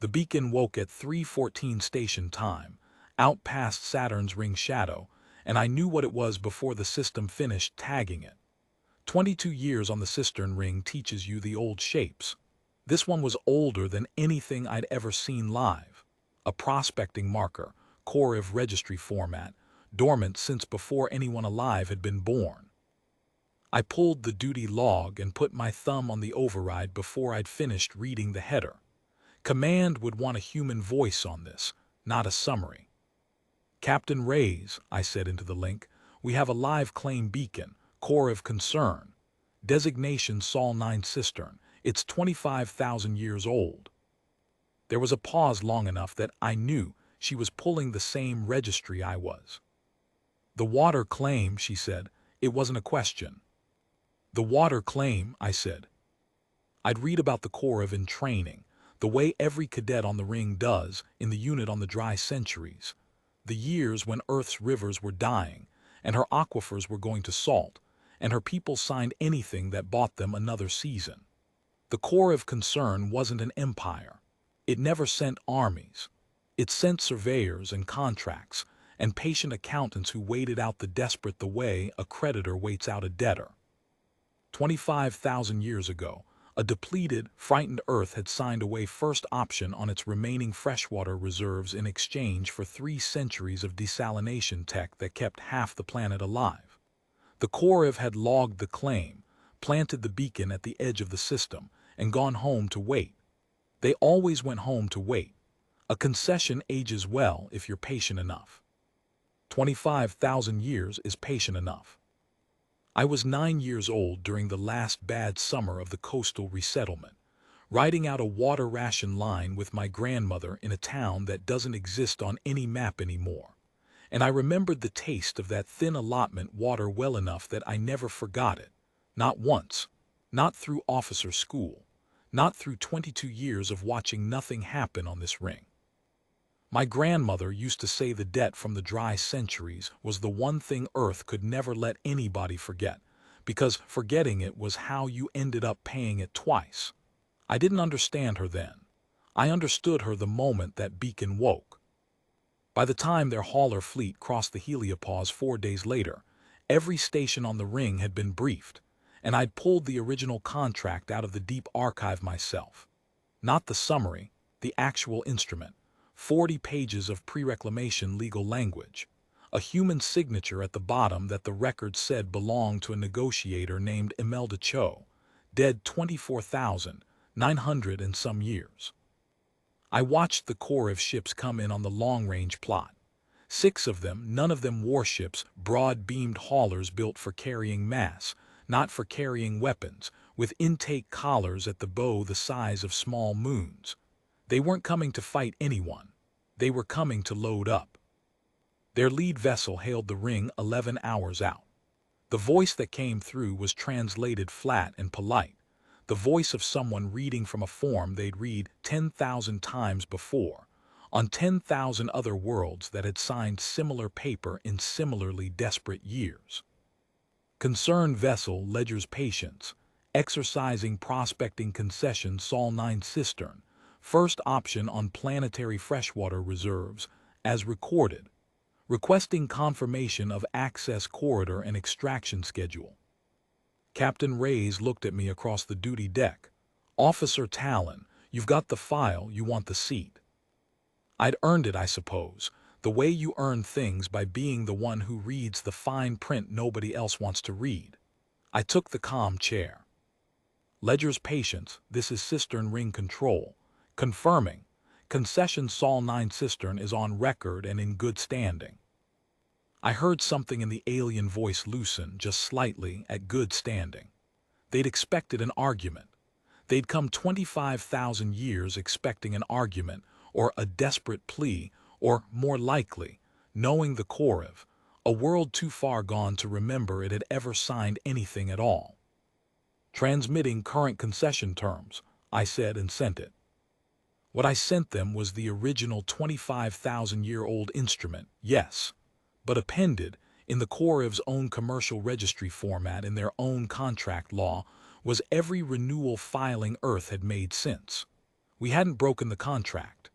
The beacon woke at 3:14 station time, out past Saturn's ring shadow, and I knew what it was before the system finished tagging it. 22 years on the cistern ring teaches you the old shapes. This one was older than anything I'd ever seen live. A prospecting marker, Korolev registry format, dormant since before anyone alive had been born. I pulled the duty log and put my thumb on the override before I'd finished reading the header. Command would want a human voice on this, not a summary. Captain Reyes, I said into the link, we have a live claim beacon, core of concern. Designation Sol 9 Cistern. It's 25,000 years old. There was a pause long enough that I knew she was pulling the same registry I was. The water claim, she said. It wasn't a question. The water claim, I said. I'd read about the Korolev in training, the way every cadet on the ring does in the unit on the dry centuries. The years when Earth's rivers were dying, and her aquifers were going to salt, and her people signed anything that bought them another season. The Korolev concern wasn't an empire. It never sent armies. It sent surveyors and contracts, and patient accountants who waited out the desperate the way a creditor waits out a debtor. 25,000 years ago, a depleted, frightened Earth had signed away first option on its remaining freshwater reserves in exchange for 3 centuries of desalination tech that kept half the planet alive. The Korolev had logged the claim, planted the beacon at the edge of the system, and gone home to wait. They always went home to wait. A concession ages well if you're patient enough. 25,000 years is patient enough. I was 9 years old during the last bad summer of the coastal resettlement, riding out a water ration line with my grandmother in a town that doesn't exist on any map anymore. And I remembered the taste of that thin allotment water well enough that I never forgot it. Not once. Not through officer school. Not through 22 years of watching nothing happen on this ring. My grandmother used to say the debt from the dry centuries was the one thing Earth could never let anybody forget, because forgetting it was how you ended up paying it twice. I didn't understand her then. I understood her the moment that beacon woke. By the time their hauler fleet crossed the heliopause 4 days later, every station on the ring had been briefed, and I'd pulled the original contract out of the deep archive myself. Not the summary, the actual instrument. 40 pages of pre-reclamation legal language, a human signature at the bottom that the record said belonged to a negotiator named Imelda Cho, dead 24,900 and some years. I watched the Korolev ships come in on the long-range plot. 6 of them, none of them warships, broad-beamed haulers built for carrying mass, not for carrying weapons, with intake collars at the bow the size of small moons. They weren't coming to fight anyone. They were coming to load up. Their lead vessel hailed the ring 11 hours out. The voice that came through was translated flat and polite, the voice of someone reading from a form they'd read 10,000 times before, on 10,000 other worlds that had signed similar paper in similarly desperate years. Concerned vessel Ledger's patience, exercising prospecting concession Sol 9 Cistern, first option on planetary freshwater reserves, as recorded, requesting confirmation of access corridor and extraction schedule. Captain Reyes looked at me across the duty deck. Officer Talon, you've got the file, you want the seat. I'd earned it, I suppose, the way you earn things by being the one who reads the fine print nobody else wants to read. I took the calm chair. Ledger's patience, this is Cistern Ring Control. Confirming, concession Sol 9 Cistern is on record and in good standing. I heard something in the alien voice loosen just slightly at good standing. They'd expected an argument. They'd come 25,000 years expecting an argument, or a desperate plea, or, more likely, knowing the Korolev, a world too far gone to remember it had ever signed anything at all. Transmitting current concession terms, I said and sent it. What I sent them was the original 25,000-year-old instrument, yes, but appended, in the Korolev's own commercial registry format in their own contract law, was every renewal filing Earth had made since. We hadn't broken the contract.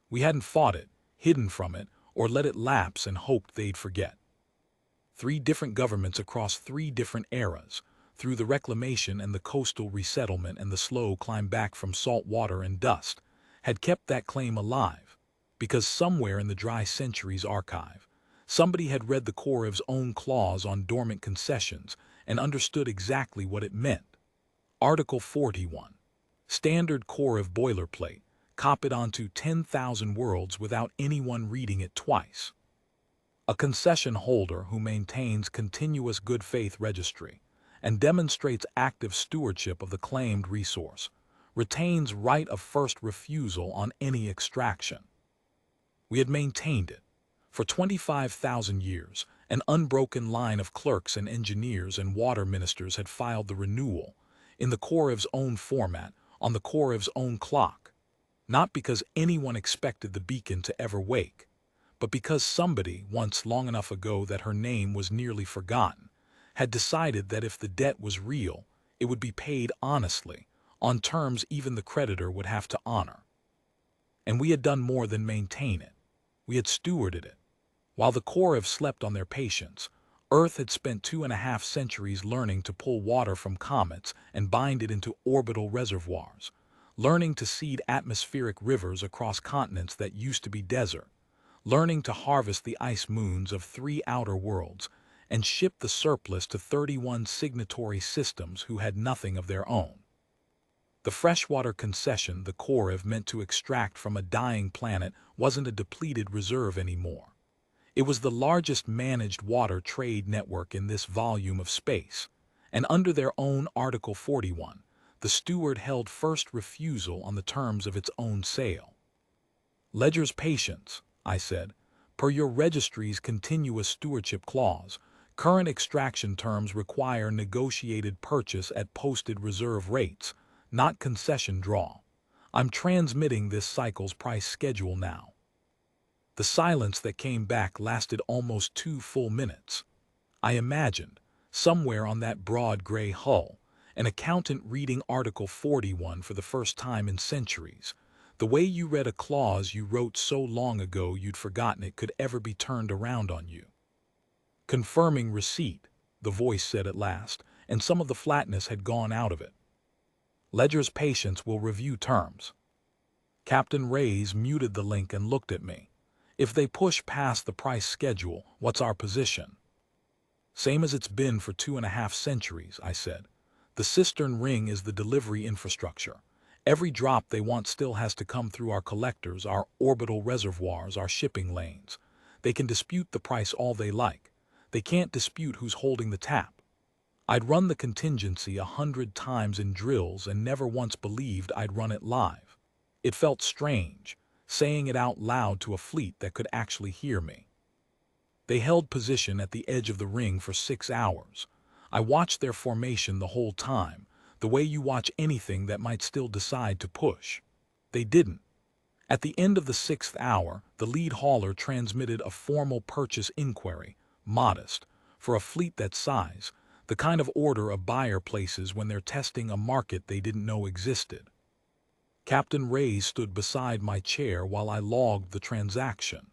We hadn't fought it, hidden from it, or let it lapse and hoped they'd forget. 3 different governments across 3 different eras, through the reclamation and the coastal resettlement and the slow climb back from salt water and dust, had kept that claim alive, because somewhere in the dry centuries archive, somebody had read the Corps' own clause on dormant concessions and understood exactly what it meant. Article 41. Standard Corps boilerplate, copied onto 10,000 worlds without anyone reading it twice. A concession holder who maintains continuous good faith registry and demonstrates active stewardship of the claimed resource retains right of first refusal on any extraction. We had maintained it. For 25,000 years, an unbroken line of clerks and engineers and water ministers had filed the renewal, in the Corps' own format, on the Corps' own clock, not because anyone expected the beacon to ever wake, but because somebody, once long enough ago that her name was nearly forgotten, had decided that if the debt was real, it would be paid honestly, on terms even the creditor would have to honor. And we had done more than maintain it. We had stewarded it. While the Corps slept on their patience, Earth had spent 2.5 centuries learning to pull water from comets and bind it into orbital reservoirs, learning to seed atmospheric rivers across continents that used to be desert, learning to harvest the ice moons of 3 outer worlds, and ship the surplus to 31 signatory systems who had nothing of their own. The freshwater concession the Corps meant to extract from a dying planet wasn't a depleted reserve anymore. It was the largest managed water trade network in this volume of space, and under their own Article 41, the steward held first refusal on the terms of its own sale. Ledger's patience, I said, per your registry's continuous stewardship clause, current extraction terms require negotiated purchase at posted reserve rates, not concession draw. I'm transmitting this cycle's price schedule now. The silence that came back lasted almost 2 full minutes. I imagined, somewhere on that broad gray hull, an accountant reading Article 41 for the first time in centuries, the way you read a clause you wrote so long ago you'd forgotten it could ever be turned around on you. Confirming receipt, the voice said at last, and some of the flatness had gone out of it. Ledger's patience will review terms. Captain Reyes muted the link and looked at me. If they push past the price schedule, what's our position? Same as it's been for 2.5 centuries, I said. The cistern ring is the delivery infrastructure. Every drop they want still has to come through our collectors, our orbital reservoirs, our shipping lanes. They can dispute the price all they like. They can't dispute who's holding the tap. I'd run the contingency 100 times in drills and never once believed I'd run it live. It felt strange, saying it out loud to a fleet that could actually hear me. They held position at the edge of the ring for 6 hours. I watched their formation the whole time, the way you watch anything that might still decide to push. They didn't. At the end of the 6th hour, the lead hauler transmitted a formal purchase inquiry, modest, for a fleet that size, the kind of order a buyer places when they're testing a market they didn't know existed. Captain Reyes stood beside my chair while I logged the transaction.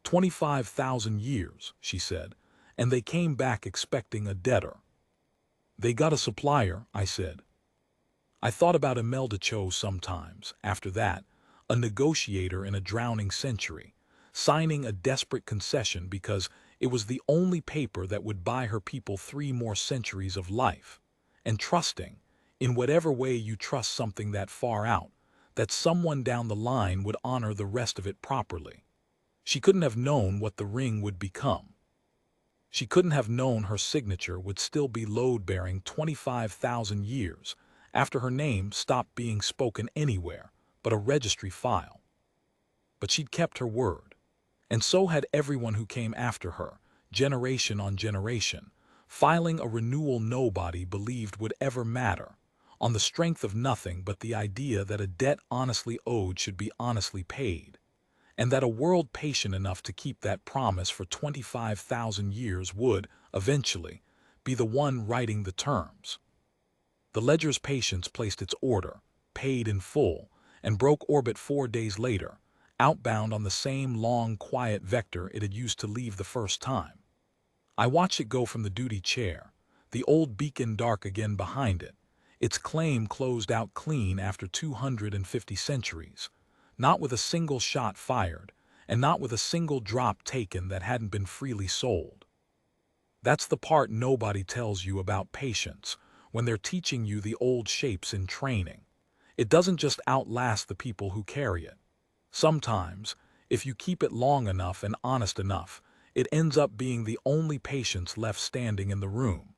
25,000 years, she said, and they came back expecting a debtor. They got a supplier, I said. I thought about Imelda Cho sometimes, after that, a negotiator in a drowning century, signing a desperate concession because it was the only paper that would buy her people 3 more centuries of life, and trusting, in whatever way you trust something that far out, that someone down the line would honor the rest of it properly. She couldn't have known what the ring would become. She couldn't have known her signature would still be load-bearing 25,000 years after her name stopped being spoken anywhere but a registry file. But she'd kept her word, and so had everyone who came after her, generation on generation, filing a renewal nobody believed would ever matter, on the strength of nothing but the idea that a debt honestly owed should be honestly paid, and that a world patient enough to keep that promise for 25,000 years would, eventually, be the one writing the terms. The ledger's patience placed its order, paid in full, and broke orbit 4 days later, outbound on the same long, quiet vector it had used to leave the first time. I watched it go from the duty chair, the old beacon dark again behind it, its claim closed out clean after 250 centuries, not with a single shot fired, and not with a single drop taken that hadn't been freely sold. That's the part nobody tells you about patience when they're teaching you the old shapes in training. It doesn't just outlast the people who carry it. Sometimes, if you keep it long enough and honest enough, it ends up being the only patience left standing in the room.